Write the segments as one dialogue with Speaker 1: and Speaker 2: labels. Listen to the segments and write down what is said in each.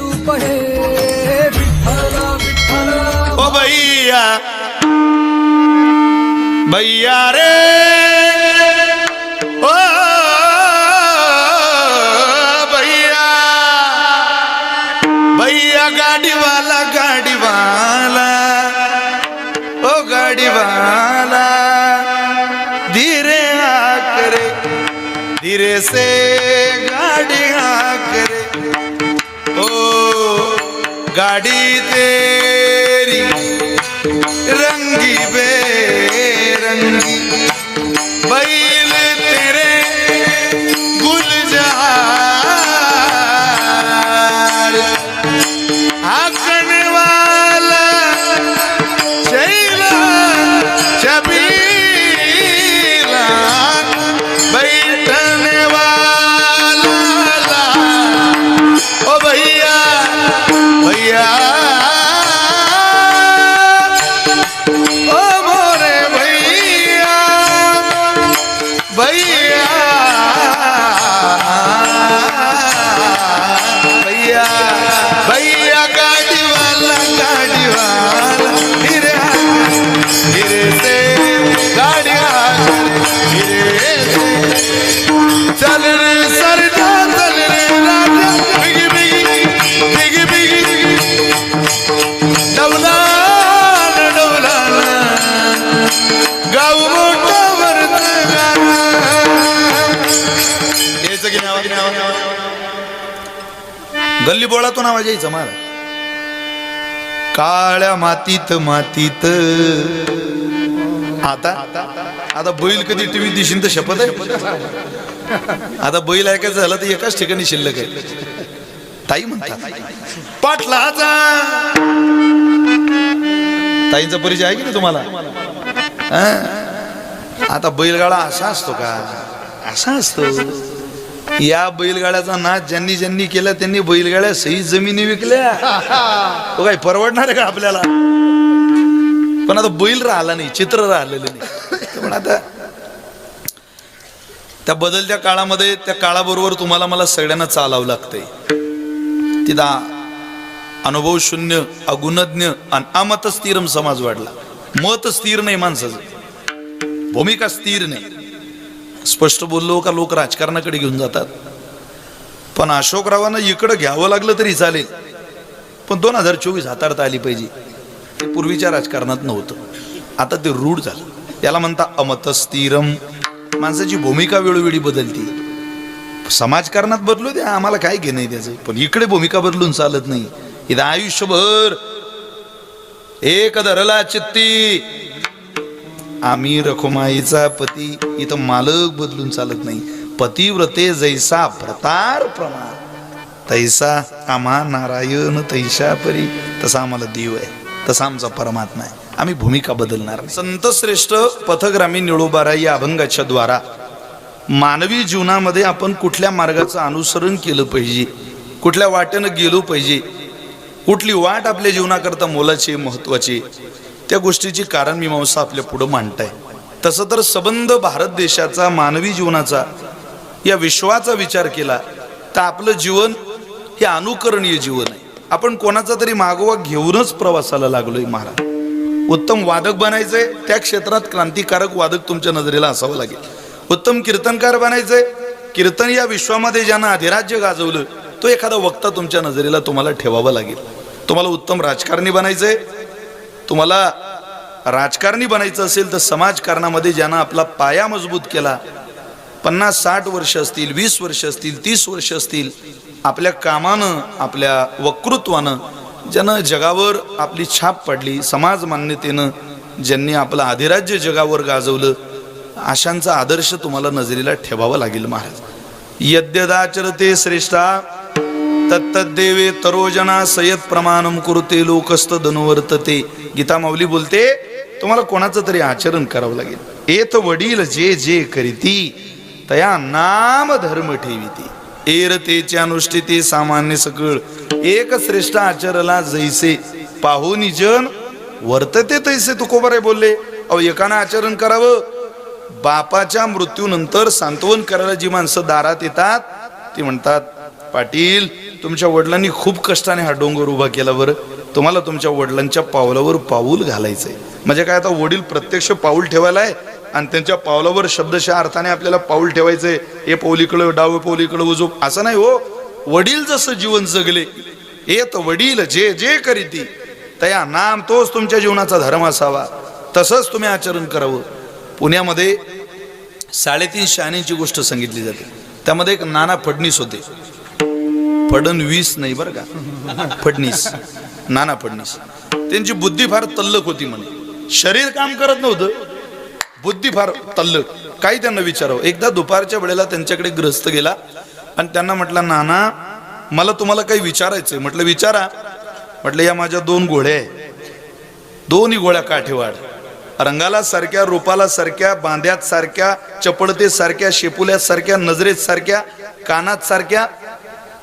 Speaker 1: रूप हे विठ्ठल विठ्ठल
Speaker 2: ओ भैया भैया रे ओ भैया भैया गाड़ी वाला ओ गाड़ी वाला धीरे आकरे धीरे से गाड़ी आकरे ओ गाड़ी तेरी रंगी बेरंगी बैल तेरे गुलजार आकने वाला चैला चबीला बैठने वाला ओ भैया भैया ओ मोरे भैया भैया भैया भैया गाड़ी वाला धीरे धीरे से गाड़ी धीरे से चल रे सरदा चल रे राजा बिगी बिगी बिगी बिगी डवला डवला गाव मोठा वरत यायचं की नाव गल्ली बोळातून आवाज यायचा मला काळ्या मातीत मातीत आता आता बैल कधी टीव्ही दिशीन तर शपथ आहे आता बैल ऐकायचं झालं तर एकाच ठिकाणी शिल्लक आहे ताई म्हणतात पाटलाचा ताईंचा परिचय आहे की नाही तुम्हाला आता बैलगाडा असा असतो का असा असतो या बैलगाड्याचा नाच ज्यांनी ज्यांनी केला त्यांनी बैलगाड्या सही जमिनी विकल्या तो काही परवडणार आहे का आपल्याला पण आता बैल राहिला नाही चित्र राहिलेलं नाही पण आता त्या बदलत्या काळामध्ये त्या काळाबरोबर तुम्हाला मला सगळ्यांना चालावं लागतंय तिथं अनुभव शून्य अगुणज्ञ आणि अमत स्थिरम समाज वाढला मत स्थिर नाही माणसाचं भूमिका स्थिर नाही स्पष्ट बोललो का लोक राजकारणाकडे घेऊन जातात पण अशोकरावांना इकडं घ्यावं लागलं तरी चालेल पण 2024 हाताळता आली पाहिजे ते पूर्वीच्या राजकारणात नव्हतं आता ते रूढ झालं याला म्हणता अमत स्थिरम माणसाची भूमिका वेळोवेळी बदलती समाजकारणात बदलू द्या आम्हाला काय घेणं आहे त्याचं पण इकडे भूमिका बदलून चालत नाही इथं आयुष्यभर एक धरला चित्ती आम्ही रखुमाईचा पती इथं मालक बदलून चालत नाही पतिव्रते जैसा प्रतार प्रमाण तैसा आम्हा नारायण तैशा परी तसा आम्हाला देव आहे तसा आमचा परमात्मा आहे आम्ही भूमिका बदलणार संत श्रेष्ठ पथग्रामी निळोबाराई या अभंगाच्या द्वारा मानवी जीवनामध्ये आपण कुठल्या मार्गाचं अनुसरण केलं पाहिजे कुठल्या वाटेनं गेलो पाहिजे कुठली वाट आपल्या जीवनाकरता मोलाची महत्वाची त्या गोष्टीची कारण मीमांसा आपल्या पुढे मांडताय तसं तर संबंध भारत देशाचा मानवी जीवनाचा या विश्वाचा विचार केला तर आपलं जीवन हे अनुकरणीय जीवन आहे आपण कोणाचा तरी मागोवा घेऊनच प्रवासाला लागलोय महाराज उत्तम वादक बनायचंय त्या क्षेत्रात क्रांतिकारक वादक तुमच्या नजरेला असावं लागेल उत्तम कीर्तनकार बनायचंय कीर्तन या विश्वामध्ये ज्यानं अधिराज्य गाजवलं तो एखादा वक्ता तुमच्या नजरेला तुम्हाला ठेवावा लागेल तुम्हाला उत्तम राजकारणी बनायचंय तुम्हाला राजकारणी बनायचं असेल तर समाजकारणामध्ये ज्यानं आपला पाया मजबूत केला 50-60 वर्ष असतील 20 वर्ष असतील 30 वर्ष असतील आपल्या कामानं आपल्या वक्तृत्वानं ज्यानं जगावर आपली छाप पडली समाज मान्यतेनं ज्यांनी आपलं अधिराज्य जगावर गाजवलं अशांचा आदर्श तुम्हाला नजरेला ठेवावा लागेल महाराज यद्यदाचरते श्रेष्ठा तत्तद्देवे तरोजना सयत प्रमाणम कुरुते लोकस्त धनुवर्तते गीता माऊली बोलते तुम्हाला कोणाचं तरी आचरण करावं लागेल एत वडील जे जे करीती तया नाम धर्म ठेविती एरतेच्या अनुष्ठिते सामान्य सकळ एक श्रेष्ठ आचरला जैसे पाहुनी जन वर्तते तैसे तुकोबाराय बोलले अहो एकानं आचरण करावं बापाच्या मृत्यूनंतर सांत्वन करायला जी माणसं दारात येतात ती म्हणतात पाटील तुमच्या वडिलांनी खूप कष्टाने हा डोंगर उभा केला बरं, तुम्हाला तुमच्या वडिलांच्या पावलावर पाऊल घालायचंय. म्हणजे काय, आता वडील प्रत्यक्ष पाऊल ठेवायला आहे आणि त्यांच्या पावलावर शब्दशः अर्थाने आपल्याला पाऊल ठेवायचंय. हे पाऊलीकडं डावं पाऊलीकडं उजव असं नाही हो. वडील जसं जीवन जगले येत वडील जे जे करीती तया नाम, तोच तुमच्या जीवनाचा धर्म असावा, तसंच तुम्ही आचरण करावं. पुण्यामध्ये 3.5 शहाण्यांची गोष्ट सांगितली जाते. त्यामध्ये एक नाना फडणीस होते. फडणवीस नाही बरं का, फडणीस, नाना फडणीस. त्यांची बुद्धी फार तल्लक होती म्हणे. शरीर काम करत नव्हतं, बुद्धी फार तल्लक. काही त्यांना विचारावं. एकदा दुपारच्या वेळेला त्यांच्याकडे गृहस्थ गेला आणि त्यांना म्हटलं, नाना मला तुम्हाला काही विचारायचंय. म्हटलं विचारा. म्हटलं या माझ्या 2 घोड्या आहे, दोन्ही घोड्या काठेवाड, रंगाला सारख्या, रूपाला सारख्या, बांध्यात सारख्या, चपळतेत सारख्या, शेपुल्यात सारख्या, नजरेत सारख्या, कानात सारख्या,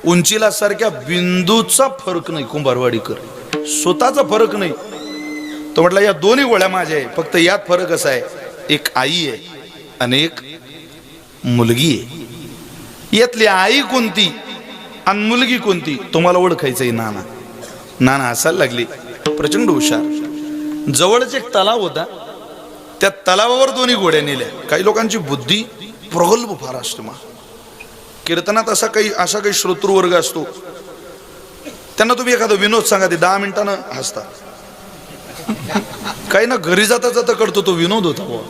Speaker 2: उंचीला सारख्या, बिंदूचा फरक नाही. कुंभारवाडीकर स्वतःचा फरक नाही. तो म्हटला या दोन्ही घोड्या माझ्या आहे, फक्त यात फरक असा आहे, एक आई आहे आणि एक मुलगी आहे. यातली आई कोणती आणि मुलगी कोणती तुम्हाला ओळखायचंय. नाना नाना हसायला लागली. प्रचंड हुशार. जवळच एक तलाव होता, त्या तलावावर दोन्ही घोड्या नेल्या. काही लोकांची बुद्धी प्रगल्भ फार असते. कीर्तनात असा काही श्रोतृवर्ग असतो, त्यांना तुम्ही एखादा विनोद सांगा, ते 10 मिनिटानं हसता. काही ना घरी जाता जाता कळतो तो विनोद होता बुवा,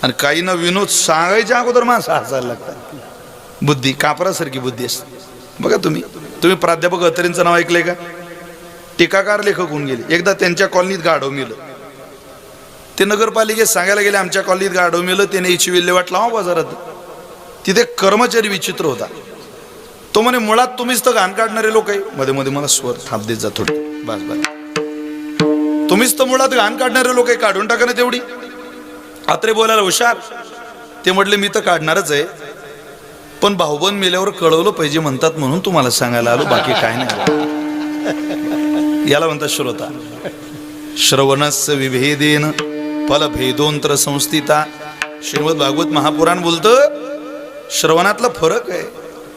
Speaker 2: आणि काही ना विनोद सांगायच्या अगोदर माणसं हसायला लागतात. बुद्धी कापरासारखी बुद्धी असते. बघा तुम्ही प्राध्यापक अत्रेंचं नाव ऐकलंय का? टीकाकार लेखक होऊन गेले. एकदा त्यांच्या कॉलनीत गाढव मेलं. ते नगरपालिकेत सांगायला गेले आमच्या कॉलनीत गाढव मेलं, त्याने याची विल्हेवाट लावा बाजारात. तिथे कर्मचारी विचित्र होता. तो म्हणे मुळात तुम्हीच तर घाण काढणारे लोक आहे. मध्ये मध्ये मला स्वर थाप देत जा थोडं, बस बस. तुम्हीच तर मुळात घाण काढणारे लोक आहे, काढून टाका ना तेवढी. अत्रे बोलायला हुशार. ते म्हटले मी तर काढणारच आहे, पण भाऊबंद मेल्यावर कळवलं पाहिजे म्हणतात म्हणून तुम्हाला सांगायला आलो, बाकी काय नाही. याला म्हणतात श्रोता. श्रवणस्य विभेदेन फलभेदोंतर संस्थिता. श्रीमद भागवत महापुराण बोलतं श्रवणातला फरक आहे.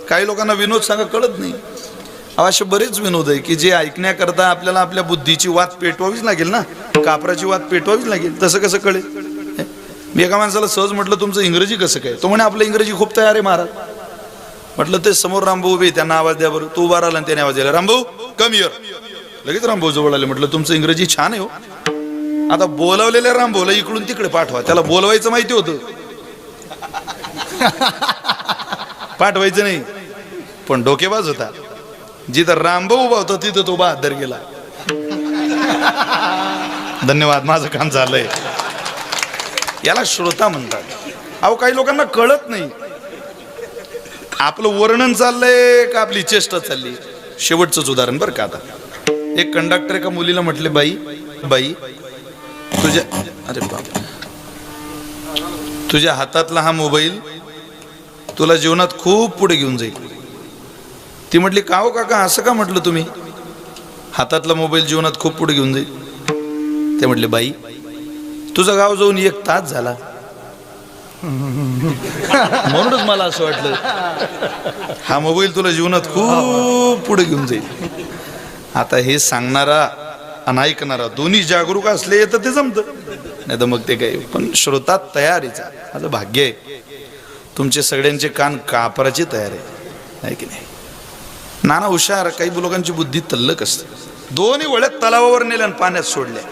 Speaker 2: काही लोकांना विनोद सांगा कळत नाही. असे बरेच विनोद आहे की जे ऐकण्याकरता आपल्याला आपल्या बुद्धीची वात पेटवावीच लागेल ना, कापराची वात पेटवावीच लागेल. तसं कसं कळेल? मी एका माणसाला सहज म्हटलं तुमचं इंग्रजी कसं काय? तो म्हणे आपलं इंग्रजी खूप तयार आहे महाराज. म्हटलं ते समोर रामभाऊ उभे, त्यांना आवाज द्या बरं. तो उभा राहिला आणि त्याने आवाज दिला, रामभाऊ कम हिअर. लगेच रामभाऊ जवळ आले. म्हटलं तुमचं इंग्रजी छान आहे हो. आता बोलावलेल्या रामभाऊला इकडून तिकडे पाठवा. त्याला बोलवायचं माहिती होतं, पाठवायचं नाही, पण डोकेबाज होता. जिथं रामभाऊ उभा होता तिथं तो बहादर गेला. धन्यवाद, माझं काम झालंय. याला श्रोता म्हणतात. अहो काही लोकांना कळत नाही आपलं वर्णन चाललंय का आपली चेष्टा चालली. शेवटचंच उदाहरण बरं का. आता एक कंडक्टर एका मुलीला म्हटले, बाई तुझ्या हातातला हा मोबाईल तुला जीवनात खूप पुढे घेऊन जाईल. ती म्हटली का हो काका असं का म्हटलं तुम्ही? हातातला मोबाईल जीवनात खूप पुढे घेऊन जाईल. ते म्हटले बाई तुझं गाव जाऊन 1 तास झाला, म्हणूनच मला असं वाटलं हा मोबाईल तुला जीवनात खूप पुढे घेऊन जाईल. आता हे सांगणारा आणि ऐकणारा दोन्ही जागरूक असले तर ते जमतं, नाही तर मग ते काय. पण श्रोता तयारीचा माझं भाग्य आहे. तुमचे सगळ्यांचे कान कापराची तयार आहे की नाही? नाना हुशार. काही लोकांची बुद्धी तल्लक असते. दोन्ही वळ्यात तलावावर नेल्या आणि पाण्यात सोडल्या.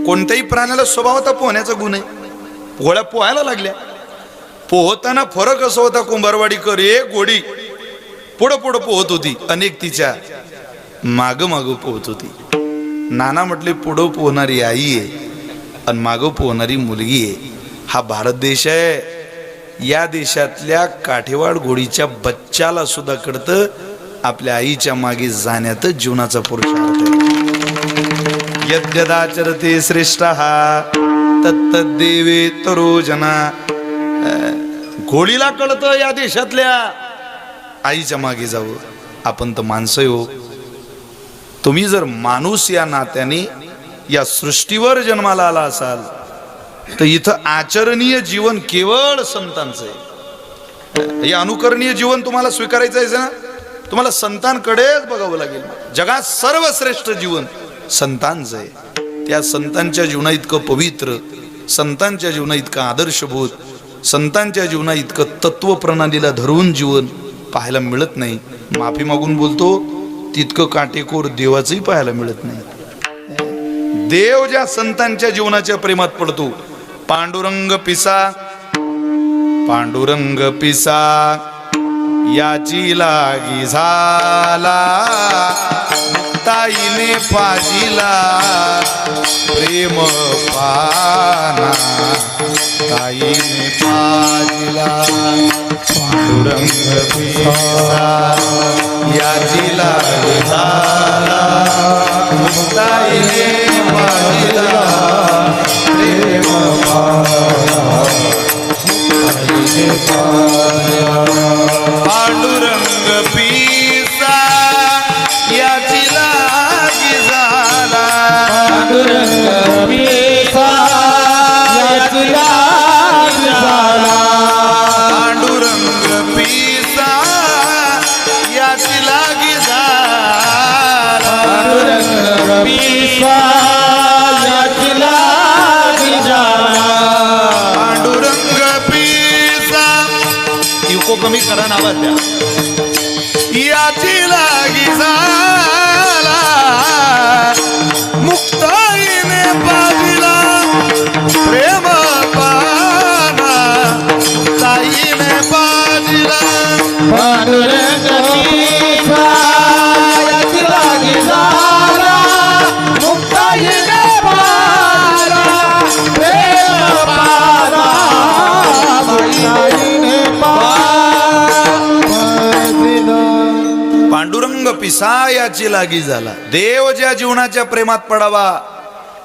Speaker 2: कोणत्याही प्राण्याला स्वभावता पोहण्याचा गुण आहे. घोड्या पोहायला लागल्या. पोहताना फरक असा होता, कुंभारवाडीकर एक घोडी पुढं पुढं पोहत होती, अनेक तिच्या माग माग पोहत होती. नाना म्हटले पुढं पोहणारी आई आहे आणि मागं पोहणारी मुलगी आहे. हा भारत देश आहे. या देशातल्या काठेवाड घोडीच्या बच्चाला सुद्धा कळतं आपल्या आईच्या मागे जाण्यातच जीवनाचा पुरुषार्थ आहे. यद्यदाचरते श्रेष्ठः तत्तद्देवे तरो जना. घोडीला कळतं या देशातल्या आईच्या मागे जावं. आपण तर माणसं हो. तुम्ही जर माणूस या नात्याने या सृष्टीवर जन्माला आला असाल तर इथं आचरणीय जीवन केवळ संतांचं आहे. हे अनुकरणीय जीवन तुम्हाला स्वीकारायचं आहे ना, तुम्हाला संतांकडेच बघावं लागेल. जगात सर्वश्रेष्ठ जीवन संतांचं आहे. त्या संतांच्या जीवना इतकं पवित्र, संतांच्या जीवना इतकं आदर्शभूत, संतांच्या जीवना इतकं तत्व प्रणालीला धरून जीवन पाहायला मिळत नाही. माफी मागून बोलतो, तितकं काटेकोर देवाचंही पाहायला मिळत नाही. देव ज्या संतांच्या जीवनाच्या प्रेमात पडतो, पांडुरंग पिसा, पांडुरंग पिसा याची लागी झाला, मुक्ताईने पाजिला प्रेम पाना, ताईने पाजिला पांडुरंग पिसा याची लागी झाला, मुक्ताईने पाजिला प्रेम पाना, पांडुरंग पिसा याची लागी झाला,
Speaker 3: पांडुरंग पिसा याची लागी झाला,
Speaker 2: पांडुरंग पिसा याची लागी झाला,
Speaker 3: पांडुरंग पिसा याची लागी झाला,
Speaker 2: पांडुरंग पिसा इको कमी करा नावात द्या, याची लागी झाला, मुक्ताईने पाजिला प्रेम पाना, ताईने पाजिला
Speaker 3: पांडुरंग पिसा याची लागी झाला, मुक्ताईने पाजिला प्रेम पाना, मुक्ताईने
Speaker 2: पांडुरंग पिसा याची लागी झाला. देव ज्या जीवनाच्या प्रेमात पडावा,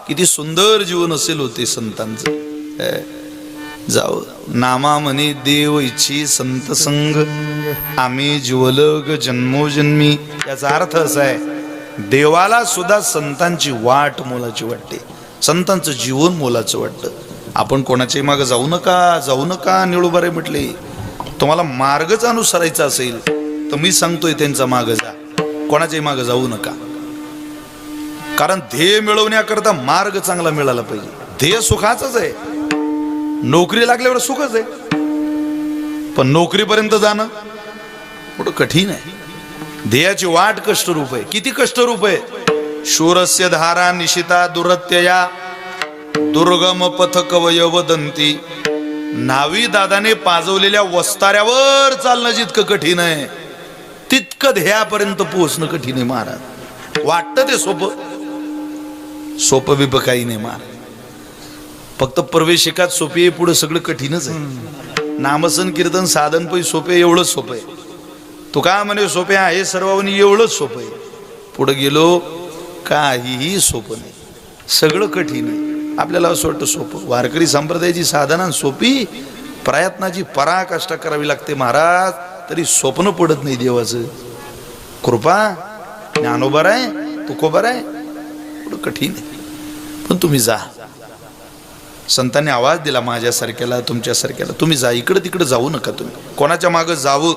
Speaker 2: किती सुंदर जीवन असेल होते संतांचं. जाऊ नामा म्हणे देव इच्छी संत संग, आम्ही जीवलग जन्मोजन्मी. याचा अर्थ असा आहे, देवाला सुद्धा संतांची वाट मोलाची वाटते, संतांचं जीवन मोलाचं वाटतं. आपण कोणाच्याही मागे जाऊ नका, जाऊ नका. निळूबारे म्हटले, तुम्हाला मार्गच अनुसरायचा असेल तर मी सांगतोय त्यांचा मागे जा, कोणाच्याही मागे जाऊ नका. कारण ध्येय मिळवण्याकरता मार्ग चांगला मिळाला पाहिजे. ध्येय सुखाचंच आहे, नोकरी लागल्यावर सुखच आहे, पण नोकरीपर्यंत जाणं थोडं कठीण आहे. ध्येयाची वाट कष्टरूप आहे. किती कष्टरूप आहे. शूरस्य धारा निशिता दुरत्यया, दुर्गम पथ कवय वदंती. नावी दादाने पाजवलेल्या वस्ताऱ्यावर चालणं जितकं कठीण आहे, तितकं ध्येयापर्यंत पोहोचणं कठीण आहे महाराज. वाटतं ते सोपं, सोपं बी काही नाही महाराज. फक्त प्रवेशिकात सोपी आहे, पुढे सगळं कठीणच आहे. नामसन कीर्तन साधन पै सोपे, एवढंच सोपं आहे. तू का म्हणे सोपे आहे सर्वांनी, एवढंच सोपं आहे. पुढे गेलो काहीही सोपं नाही, सगळं कठीण आहे. आपल्याला असं वाटतं सोपं. वारकरी संप्रदायाची साधना सोपी, प्रयत्नाची पराकाष्ठा करावी लागते महाराज, तरी स्वप्न पडत नाही देवाचं. कृपा ज्ञानोबर आहे, तुकोबर आहे, पुढं कठीण आहे. पण तुम्ही जा. संतांनी आवाज दिला माझ्यासारख्याला, तुमच्यासारख्याला, तुम्ही जा. इकडे तिकडे जाऊ नका. तुम्ही कोणाच्या मागं जावं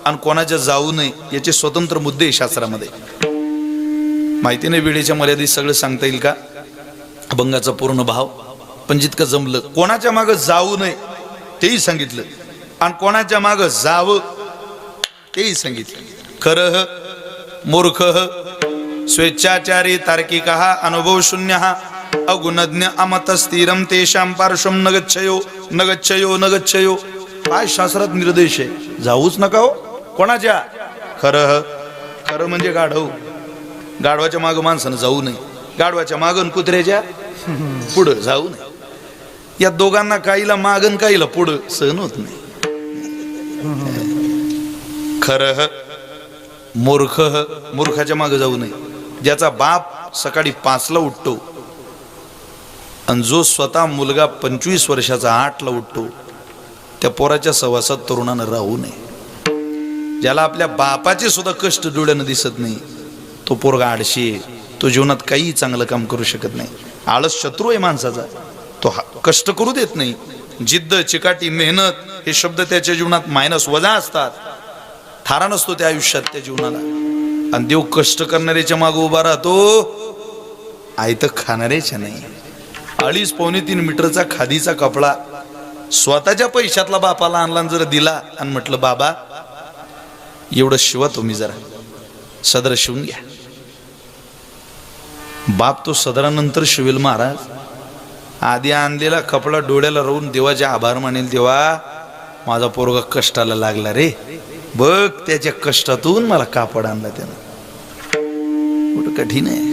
Speaker 2: आणि कोणाच्या जाऊ नये याचे स्वतंत्र मुद्दे शास्त्रामध्ये. माहिती नाही वेळेच्या मर्यादेत सगळं सांगता येईल का, अभंगाचा पूर्ण भाव, पण जितकं जमलं. कोणाच्या मागं जाऊ नये तेही सांगितलं, आणि कोणाच्या मागं जावं तेही सांगितलं. खरं मूर्ख स्वेच्छाचारी तार्किक अनुभव शून्य अगुणज्ञ अमत स्थिरम तेषां पार्श्वम न गच्छयो न गच्छयो न गच्छयो. काय शास्त्रात निर्देश आहे, जाऊच नका हो कोणाच्या. खरं खरं म्हणजे गाढव, गाढवाच्या मागं माणसानं जाऊ नये, गाढवाच्या मागं कुत्र्याच्या पुढं जाऊ नये. या दोघांना काहीला मागन काहीला पुढं सहन होत नाही. खरं मूर्ख मूर्खाच्या मागे जाऊ नये. ज्याचा बाप सकाळी 5ला उठतो आणि जो स्वतः मुलगा 25 वर्षाचा 8ला उठतो, त्या पोराच्या सहवासात तरुणानं राहू नये. ज्याला आपल्या बापाचे सुद्धा कष्ट डोळ्यानं दिसत नाही, तो पोरगा आळशी आहे, तो जीवनात काही चांगलं काम करू शकत नाही. आळस शत्रू आहे माणसाचा. तो कष्ट करू देत नाही. जिद्द, चिकाटी, मेहनत हे शब्द त्याच्या जीवनात मायनस वजा असतात. थारा नसतो त्या आयुष्यात, त्या जीवनाला. आणि देव कष्ट करणाऱ्याच्या मागे उभा राहतो, आयत खाणाऱ्याच्या नाही. 2.5-3 मीटरचा खादीचा कपडा स्वतःच्या पैशातला बापाला आणला जर दिला आणि म्हटलं बाबा एवढं शिवा तुम्ही जरा सदर शिवून घ्या, बाप तो सदरानंतर शिवेल. महाराज आधी आणलेला कपडा डोळ्याला राहून देवाचे आभार मानेल, देवा माझा पोरगा कष्टाला लागला रे, बघ त्याच्या कष्टातून मला कापड आणला त्यानं. कुठं कठीण आहे.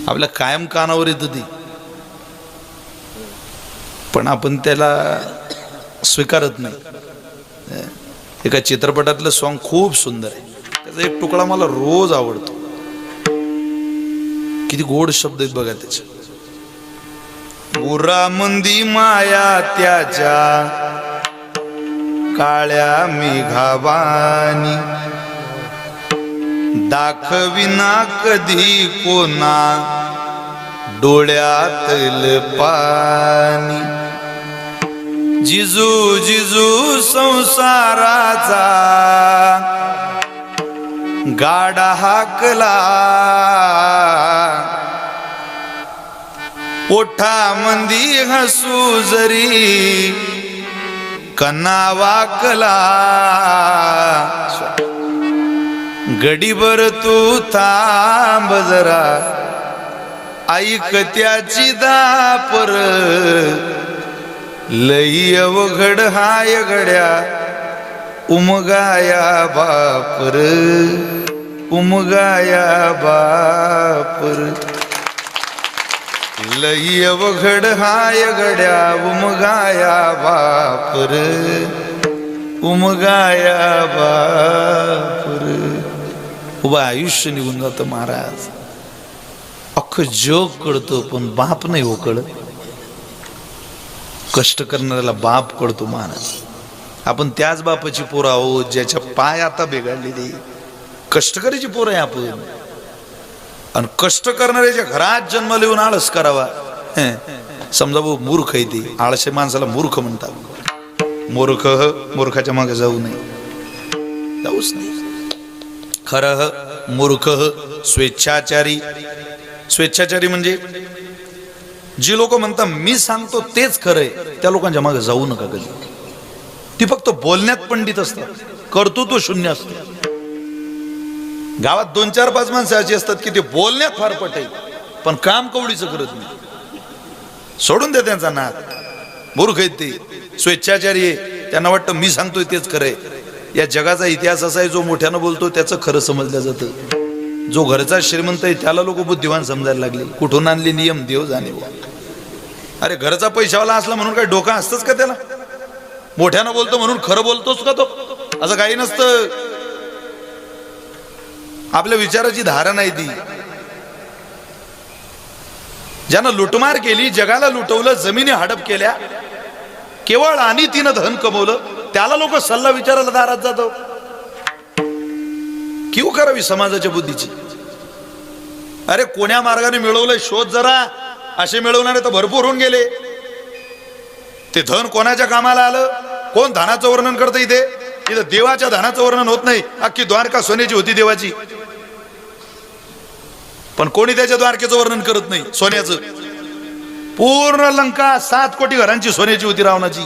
Speaker 2: आपल्या कायम कानावर येतं ती, पण आपण त्याला स्वीकारत नाही. एका चित्रपटातलं सॉन्ग खूप सुंदर आहे, त्याचा एक तुकडा मला रोज आवडतो. किती गोड शब्द आहेत बघा त्याचे. उरामंदी माया त्याच्या काळ्या मेघावानी, दाखविना कधी कोणा डोळ्यातल पाणी. जिजू जिजू संसाराचा गाडा हाकला, ओठामंदी हसू जरी कन्ना वाकला. गडीभर तू थांब जरा, ऐक त्याची दापर, लई अवघड हाय गड्या उमगाया बापर, उमगाया बापर. लई अवघड हाय गड्या उमगाया बापर, उमगाया बापर. उभं आयुष्य निघून जातं महाराज. अख्खं जग कळतं पण बाप नाही हो कळत. कष्ट करणाऱ्याला बाप कळतो महाराज. आपण त्याच बापाची पोरं आहोत ज्याच्या पाय आता बिघडलेली. कष्टकरीची पोरं आहे आपण. आणि कष्ट करणाऱ्याच्या घरात जन्म लिहून आळस करावा. समजा भाऊ मूर्ख आहे ती, आळशी माणसाला मूर्ख म्हणतात. मूर्ख मूर्खाच्या मागे जाऊ नये, जाऊच नाही. खरं मूर्ख स्वेच्छाचारी. स्वेच्छाचारी म्हणजे जी लोक म्हणतात मी सांगतो तेच खरंय, त्या लोकांच्या मागे जाऊ नका कधी. ती फक्त बोलण्यात पंडित असतात, कर्तृत्व शून्य असतं. गावात 2-4-5 माणसं अशी असतात की ते बोलण्यात फार पटेल पण काम कवडीचं करत नाही. सोडून दे त्यांचा नाद. मूर्ख आहेत ते, स्वेच्छाचारी आहे. त्यांना वाटतं मी सांगतोय तेच खरंय. या जगाचा इतिहास असा आहे, जो मोठ्यानं बोलतो त्याचं खरं समजलं जातं. जो घरचा श्रीमंत आहे त्याला लोक बुद्धिवान समजायला लागले. कुठून आणले नियम देव जाणे. अरे घरचा पैशावाला असला म्हणून काही डोका असतंच का त्याला? मोठ्यानं बोलतो म्हणून खरं बोलतोच का तो? असं काही नसतं. आपल्या विचाराची धारा नाही ती. ज्यानं लुटमार केली, जगाला लुटवलं, जमिनी हडप केल्या, केवळ आणि तिनं धन कमवलं, त्याला लोक सल्ला विचारायला दारात जातो. किंवा करावी समाजाच्या बुद्धीची. अरे कोण्या मार्गाने मिळवलंय शोध जरा. असे मिळवणारे तर भरपूर होऊन गेले. ते धन कोणाच्या कामाला आलं? कोण धनाचं वर्णन करतं इथे? इथं देवाच्या धनाचं वर्णन होत नाही. अख्खी द्वारका सोन्याची होती देवाची, पण कोणी त्याच्या द्वारकेचं वर्णन करत नाही सोन्याचं. पूर्ण लंका 7 कोटी घरांची सोन्याची होती रावणाची,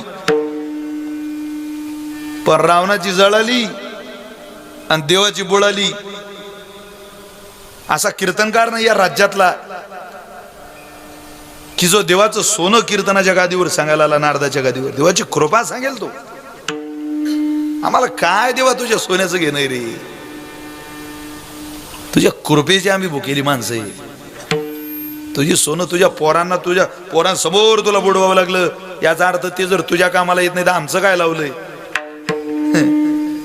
Speaker 2: पण रावणाची जळाली आणि देवाची बुडाली. असा कीर्तनकार नाही या राज्यातला की जो देवाचं सोनं कीर्तनाच्या गादीवर सांगायला आला, नारदाच्या गादीवर. देवाची कृपा सांगेल तो. आम्हाला काय देवा तुझ्या सोन्याचं घेणं रे? तुझ्या कृपेची आम्ही भुकेली माणसं आहे. तुझी सोनं तुझ्या पोरांसमोर तुला बुडवावं लागलं, याचा अर्थ ते जर तुझ्या कामाला येत नाही तर आमचं काय लावलंय?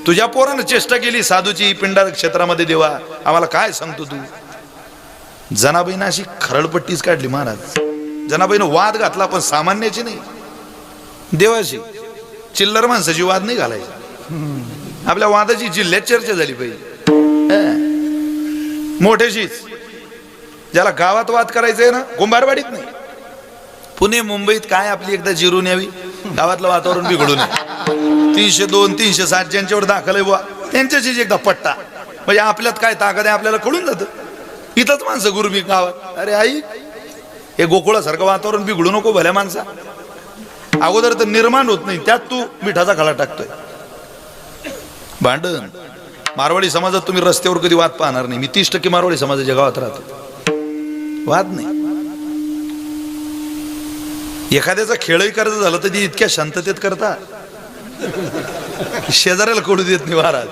Speaker 2: तुझ्या पोरानं चेष्टा केली साधूची पिंडा क्षेत्रामध्ये देवा, आम्हाला काय सांगतो तू? जनाबाईनं अशी खरडपट्टीच काढली महाराज. जनाबाईनं वाद घातला पण सामान्याची नाही, देवाशी. चिल्लर माणसाची वाद नाही घालायची. आपल्या वादाची जिल्ह्यात चर्चा झाली पाहिजे. मोठ्याशीच. ज्याला गावात वाद करायचंय ना, कुंभारवाडीत नाही. पुणे मुंबईत काय आपली एकदा जिरून यावी, गावातलं वातावरण बिघडू नये. 302 307 ज्यांच्यावर दाखल आहे बुवा त्यांच्याशीच एकदा पट्टा, म्हणजे आपल्यात काय ताकद आहे आपल्याला कळून जातं. इथंच माणसं गुरुबी गावात, अरे आई हे गोकुळासारखं वातावरण बिघडू नको भल्या माणसा. अगोदर तर निर्माण होत नाही, त्यात तू मिठाचा खळा टाकतोय. भांडण मारवाडी समाजात तुम्ही रस्त्यावर कधी वाद पाहणार नाही. मी 30% मारवाडी समाजाच्या गावात राहतो, वाद नाही. एखाद्याचा खेळही करायचं झालं तर ती इतक्या शांततेत करता, शेजाऱ्याला कळू देत नाही महाराज.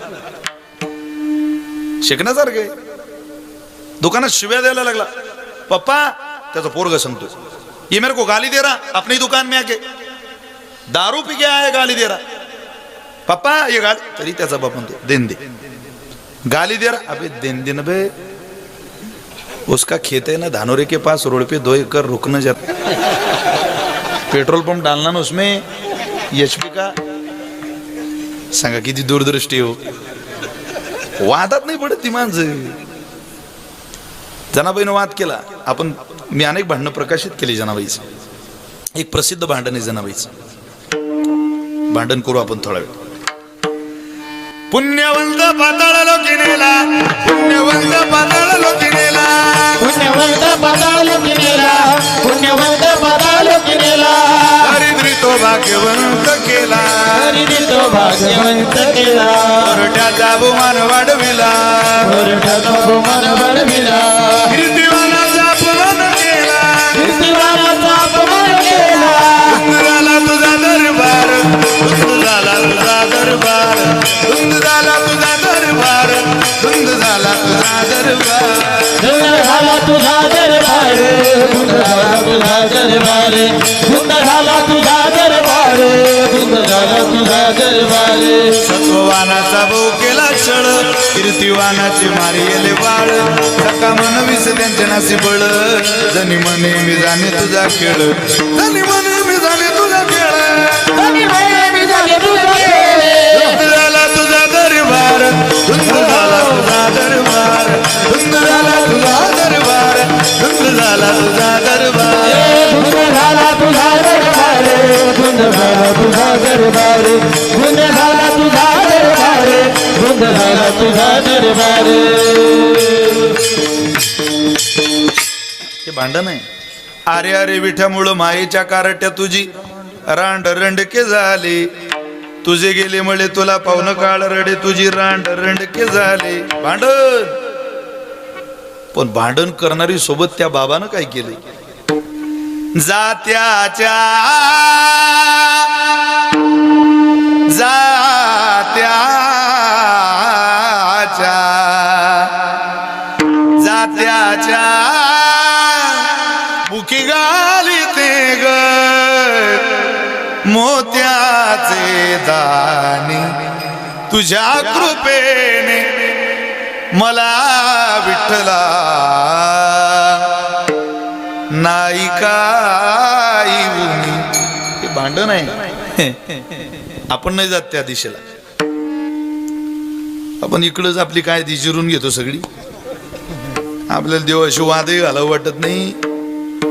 Speaker 2: शिकण्यासारखे. दुकानात शिव्या द्यायला लागला, पप्पा त्याचा पोरगा सांगतो ये मेरे को गाली दे रहा अपनी दुकान में आके, दारू पी के आया गाली दे रहा, पप्पा ये गाली. तरी त्याचा बाप म्हणतो देन दे, गाली दे रहा. अबे देन दिन बे, उसका खेत है ना धानोरे के पास, रोड पे 2 एकड़ रुकना जाता, पेट्रोल पंप डालना ना उसमें HP का. सांगा किती दूरदृष्टी हो. वादात नाही पडत ती माणसं. जनाबाईनं वाद केला, आपण मी अनेक भांडणं प्रकाशित केली जनाबाईचं. एक प्रसिद्ध भांडण आहे जनाबाईचं, भांडण करू आपण थोडा वेळ. पुण्यवंत पाताळ लोकिनेला, पुण्यवंत पाताळ लोकिनेला,
Speaker 3: पुण्यवंत पाताळ लोकिनेला, पुण्यवंत पाताळ लोकिनेला.
Speaker 2: हरिद्री तो भाग्यवंत केला,
Speaker 3: हरिद्री तो भाग्यवंत केला.
Speaker 2: कोरट्याचा बहुमान वाढविला,
Speaker 3: कोरट्याचा बहुमान वाढविला.
Speaker 2: कीर्तिवानाचा अपमान केला,
Speaker 3: कीर्तिवानाचा अपमान केला.
Speaker 2: धुंद झाला तुझा दरबार, धुंद झाला तुझा दरबार, धुंद झाला तुझा दरबार, धुंद झाला तुझा दरबार.
Speaker 3: धुंद झाला तुझा दरबार, धुंद झाला तुझा दरबार, धुंद झाला तुझा दरबार, धुंद झाला तुझा दरबार.
Speaker 2: सत्ववानाचा भाऊ केला छळ, कीर्तिवानाचे मारियले बाळ. सका मनवीस त्यांच्या नासी बळ, जनी मने मी जाणे तुझा खेळ, जनी मने मी जाणे तुझा खेळ.
Speaker 3: धनी म्हणे मी झाले तुझे खेळ.
Speaker 2: धुंद झाला तुझा दरबार, धुंद झाला तुझा दरबार, धुंद झाला तुझा दरबार, धुंद झाला तुझा दरबार.
Speaker 3: धुंद झाला तुझा दरबार, धुंद झाला तुझा दरबार, धुंद झाला तुझा दरबार, धुंद झाला तुझा दरबार.
Speaker 2: हे भांडण आहे. अरे अरे विठ्यामुळं मायेच्या कारट्या तुझी रांड रंडके झाले, तुझे गेले मळे तुला पाहुणं काळ रडे, तुझी रांड रंडके झाले. भांडण. पण भांडण करणारी सोबत त्या बाबानं काय केले, जात्याच्या जात्याच्या जात्याच्या मुखी घालिते ग मोत्याचे दाणी, तुझ्या कृपेने मला विठ्ठला नाही काही उनी. हे भांडण आहे. आपण नाही जात त्या दिशेला, आपण इकडंच आपली काय ती जिरून घेतो सगळी. आपल्याला देवाशी वादही घालावं वाटत नाही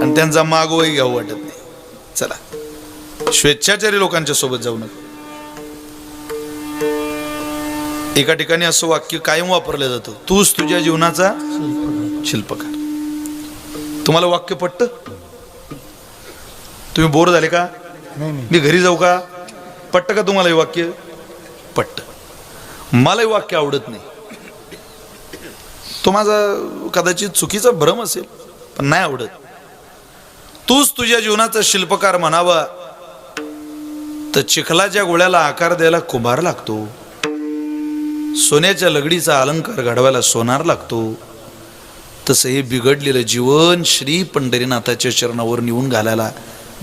Speaker 2: आणि त्यांचा मागोही घ्यावं वाटत नाही. चला स्वेच्छाचारी लोकांच्या सोबत जाऊ नका. एका ठिकाणी असं वाक्य कायम वापरलं जातं, तूच तुझ्या जीवनाचा शिल्पकार. तुम्हाला वाक्य पटतं? तुम्ही बोर झाले का? मी घरी जाऊ का? पटतं का तुम्हाला हे वाक्य? पटतं. मला हे वाक्य आवडत नाही. तो माझा कदाचित चुकीचा भ्रम असेल, पण नाही आवडत. तूच तुझ्या जीवनाचा शिल्पकार म्हणावा तर चिखलाच्या गोळ्याला आकार द्यायला कुंभार लागतो, सोन्याच्या लगडीचा अलंकार घडवायला सोनार लागतो. तसं हे बिघडलेलं जीवन श्री पंढरीनाथाच्या चरणावर नेऊन घालायला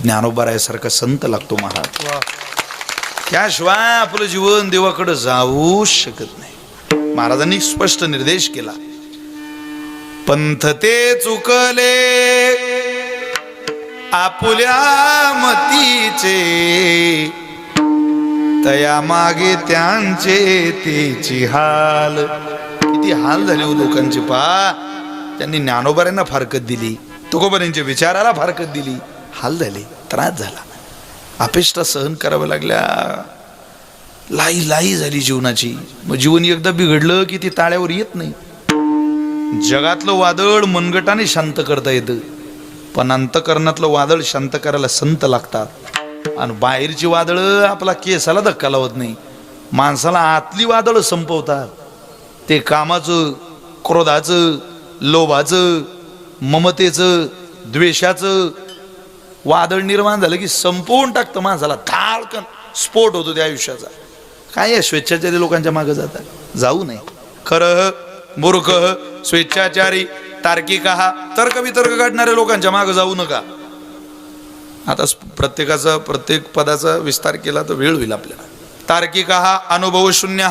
Speaker 2: ज्ञानोबारायासारखा संत लागतो महाराज. त्याशिवाय आपलं जीवन देवाकडे जाऊ शकत नाही. महाराजांनी स्पष्ट निर्देश केला, पंथ ते चुकले आपुल्या मतीचे, तया मागे त्यांचे तेची हाल. किती हाल झाले हो लोकांचे. पहा, त्यांनी ज्ञानोबाऱ्यांना फारकत दिली, तुकोबाऱ्यांच्या विचाराला फारकत दिली, हाल झाले, त्रास झाला, अपेष्टा सहन कराव्या लागल्या. लाई लाई झाली जीवनाची. मग जीवन एकदा बिघडलं की ती ताळ्यावर येत नाही. जगातलं वादळ मनगटाने शांत करता येतं, पण अंतकरणातलं वादळ शांत करायला संत लागतात. आणि बाहेरची वादळं आपला केसाला धक्का लावत नाही, माणसाला आतली वादळ संपवतात. ते कामाचं, क्रोधाचं, लोभाचं, ममतेचं, द्वेषाचं वादळ निर्माण झालं की संपवून टाकतं माणसाला. धाडकन स्फोट होतो त्या आयुष्याचा. काय या स्वेच्छाचारी लोकांच्या मागे जातात? जाऊ नये. खरं मूर्ख स्वेच्छाचारी तार्किक तर्क वितर्क काढणाऱ्या लोकांच्या मागे जाऊ नका. आता प्रत्येकाचा प्रत्येक पदाचा विस्तार केला तर वेळ होईल आपल्याला. तार्किक अनुभव शून्य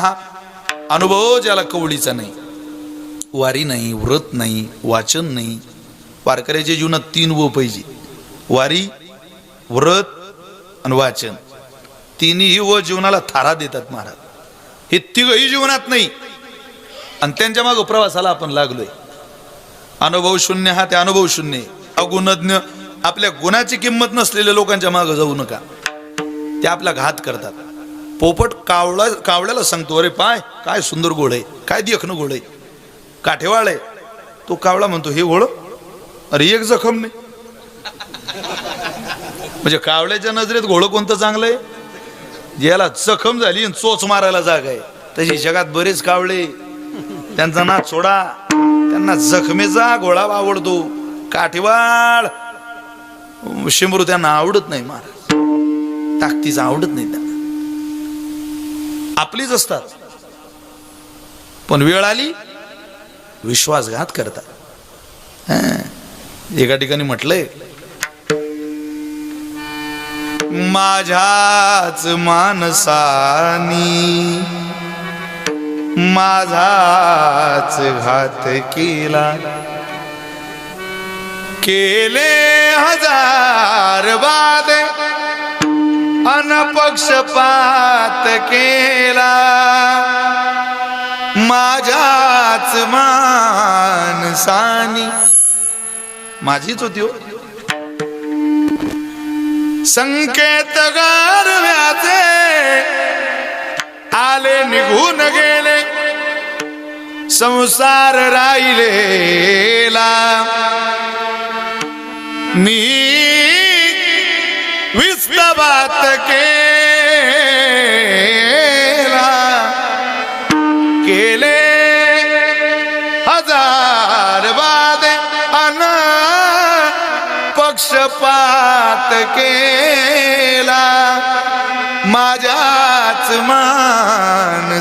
Speaker 2: अनुभव ज्याला कवडीचा नाही, वारी नाही, व्रत नाही, वाचन नाही. वारकऱ्याच्या जीवनात 3 व पाहिजे: वारी, व्रत आणि वाचन. तिन्ही व जीवनाला थारा देतात महाराज. हे तिघही जीवनात नाही आणि त्यांच्या मागे प्रवासाला आपण लागलोय. अनुभव शून्य ते अनुभव शून्य. अगुणज्ञ आपल्या गुणाची किंमत नसलेल्या लोकांच्या मागे जाऊ नका, ते आपला घात करतात. पोपट कावळ्याला सांगतो, अरे पाय काय सुंदर घोड आहे, काय देखणं घोड आहे, काठेवाळ आहे. तो कावळा म्हणतो, हे घोड, अरे एक जखम नाही. म्हणजे कावळ्याच्या नजरेत घोडं कोणतं चांगलं आहे? ज्याला जखम झाली आणि चोच मारायला जागा आहे. तशी जगात बरेच कावळे, त्यांचा नाच सोडा, त्यांना जखमेचा घोडा आवडतो. काठीवाळ शिमरू त्यांना आवडत नाही महाराज, ताकदीचा आवडत नाही त्यांना. आपलीच असतात पण वेळ आली विश्वासघात करतात. एका ठिकाणी म्हटलंय, माझ्याच माणसानी माझाच घात केला, केले 1000 वादे अनपक्षपात केला, माझ्याच माणसानी. माझीच होती हो. संकेत गारव्याचे आले निघून गेले, संसार राहिलेला. मी विस्तबात केला, केले 1000 वादे अन पक्षपात केला, माझ्याच माणसानी.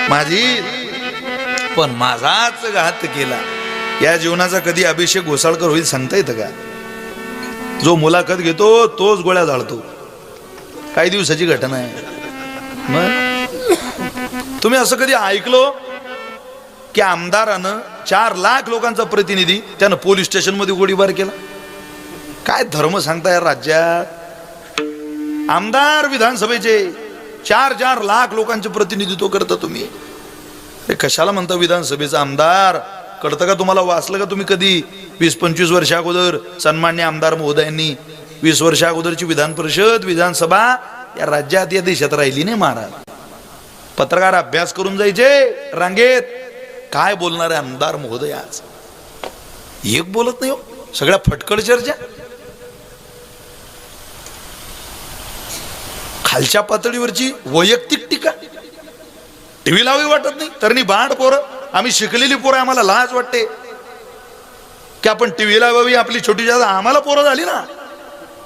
Speaker 2: माझी पण माझाच घात केला. या जीवनाचा कधी अभिषेक घोसाळकर होईल सांगता येतं का? जो मुलाखत घेतो तोच गोळ्या झाडतो. काही दिवसाची घटना आहे. मग तुम्ही असं कधी ऐकलो की आमदारानं 4 लाख लोकांचा प्रतिनिधी त्यानं पोलीस स्टेशन मध्ये गोळीबार केला? काय धर्म सांगता या राज्यात? आमदार विधानसभेचे 4 लाख लोकांचे प्रतिनिधित्व करता तुम्ही. कशाला म्हणता विधानसभेचा आमदार? कळतं का तुम्हाला? वाचलं का तुम्ही कधी? 20-25 वर्षा अगोदर सन्मान्य आमदार महोदयांनी 20 वर्षा अगोदरची विधान परिषद, विधानसभा या राज्यात, या देशात राहिली नाही महाराज. पत्रकार अभ्यास करून जायचे रांगेत. काय बोलणारे आमदार महोदय आज? एक बोलत नाही हो. सगळ्या फटकड चर्चा. खालच्या पातळीवरची वैयक्तिक टीका. टीव्ही लावी वाटत नाही. तरणी बांड पोरं, आम्ही शिकलेली पोरं, आम्हाला लाज वाटते की आपण टीव्ही लावावी. आपली छोटी जात आम्हाला पोरं झाली ना.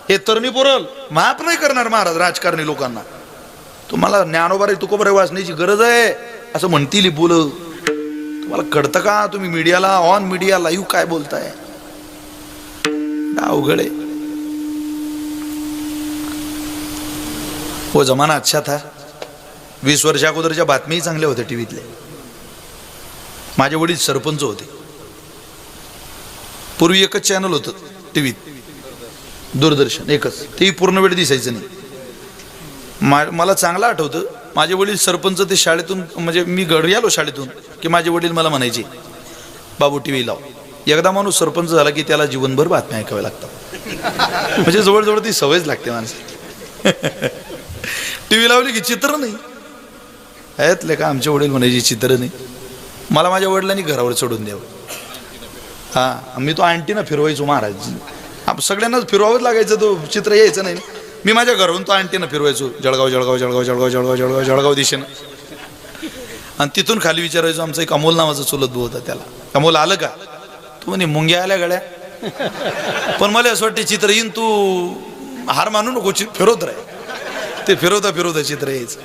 Speaker 2: हे तरणी पोरं माफ नाही करणार महाराज राजकारणी लोकांना. तुम्हाला ज्ञानोबारे तुकोबारे वाचण्याची गरज आहे असं म्हणतील बोल. तुम्हाला कळतं का? तुम्ही मीडियाला, ऑन मीडिया लाईव्ह काय बोलताय? अवघड आहे. वो जमाना अच्छा था. 20 वर्षा अगोदरच्या बातम्याही चांगल्या होत्या टीव्हीतल्या. माझे वडील सरपंच होते. पूर्वी एकच चॅनल होतं टीव्हीत, दूरदर्शन एकच. तेही पूर्ण वेळ दिसायचं नाही. मला चांगलं आठवतं, माझे वडील सरपंच ते शाळेतून, म्हणजे मी घरी आलो शाळेतून की माझे वडील मला म्हणायचे, बाबू टीव्ही लाव. एकदा माणूस सरपंच झाला की त्याला जीवनभर बातम्या ऐकाव्या लागतात. म्हणजे जवळजवळ ती सवयच लागते माणसाला. टीव्ही लावली की चित्र नाही ऐतले का आमचे वडील म्हणायचे चित्र नाही. मला माझ्या वडिलांनी घरावर चढून द्यावं. हा मी तो अँटीना फिरवायचो महाराज. सगळ्यांनाच फिरवावंच लागायचं, तो चित्र यायचं नाही. मी माझ्या घरावरून तो अँटीना फिरवायचो जळगाव जळगाव जळगाव जळगाव जळगाव जळगाव जळगाव दिशेनं. आणि तिथून खाली विचारायचो. आमचा एक अमोल नावाचा चुलत भाऊ होता, त्याला अमोल आलं का? तू म्हणे मुंग्या आल्या गड्या. पण मला असं वाटते चित्र येईन, तू हार मानू नको, फिरवत राह. ते फिरवता फिरवता चित्र यायचं.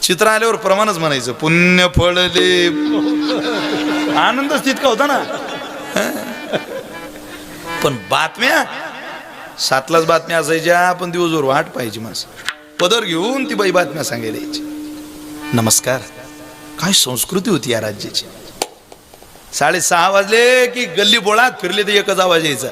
Speaker 2: चित्र आल्यावर प्रमाणच म्हणायचं पुण्य फळले. आनंदच तितका होता ना. पण बातम्या 7लाच बातम्या असायच्या, पण दिवसभर वाट पाहिजे. माणसं पदर घेऊन ती बाई बातम्या सांगायला यायची. नमस्कार. काय संस्कृती होती या राज्याची. 6:30 वाजले की गल्ली बोळात फिरले तर एकच आवाज यायचा,